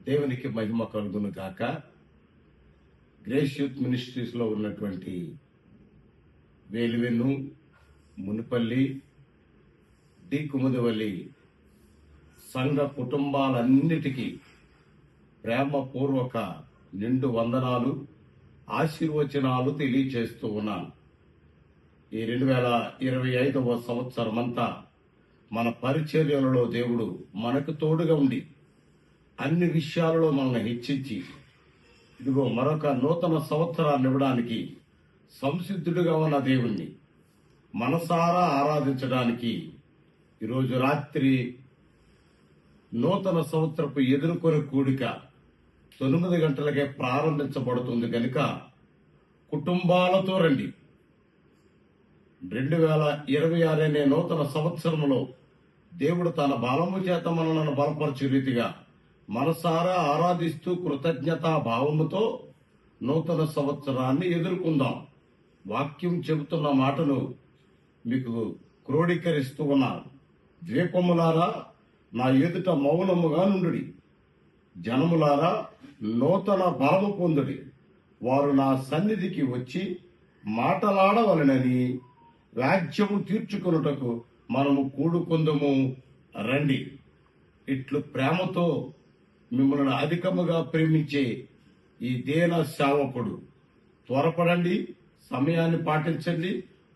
దేవునికి మహిమ కలుగును గాక. గ్రేస్ యూత్ మినిస్ట్రీస్ లో ఉన్నటువంటి వేలువెన్ను, మునిపల్లి, డి కుముదవల్లి సంఘ కుటుంబాలన్నిటికీ ప్రేమపూర్వక నిండు వందనాలు, ఆశీర్వచనాలు తెలియచేస్తూ ఉన్నాను. ఈ 2025వ సంవత్సరమంతా మన పరిచర్యలలో దేవుడు మనకు తోడుగా ఉండి అన్ని విషయాలలో మనల్ని హెచ్చించి ఇదిగో మరొక నూతన సంవత్సరాన్ని ఇవ్వడానికి సంసిద్ధుడిగా ఉన్న దేవుణ్ణి మనసారా ఆరాధించడానికి ఈరోజు రాత్రి నూతన సంవత్సరపు ఎదుర్కొనే కూడిక 9 గంటలకే ప్రారంభించబడుతుంది కనుక కుటుంబాలతో రండి. 2026 అనే నూతన సంవత్సరంలో దేవుడు తన బలము చేత మనలను బలపరచు రీతిగా మనసారా ఆరాధిస్తూ కృతజ్ఞతా భావముతో నూతన సంవత్సరాన్ని ఎదుర్కొందాం. వాక్యం చెబుతున్న మాటను మీకు క్రోడీకరిస్తూ ఉన్నారు. ద్వీపములారా నా ఎదుట మౌనముగా నుండుడి, జనములారా నూతన బలము పొందుడి. వారు నా సన్నిధికి వచ్చి మాటలాడవలనని వ్యాజ్యము తీర్చుకొనుటకు మనము కూడుకుందుము రండి. ఇట్లు ప్రేమతో మిమ్మల్ని అధికముగా ప్రేమించే ఈ దీన సేవకుడు త్వరపడండి, సమయాన్ని పాటించండి,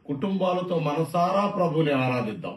కుటుంబాలతో మనసారా ప్రభుని ఆరాధిద్దాం.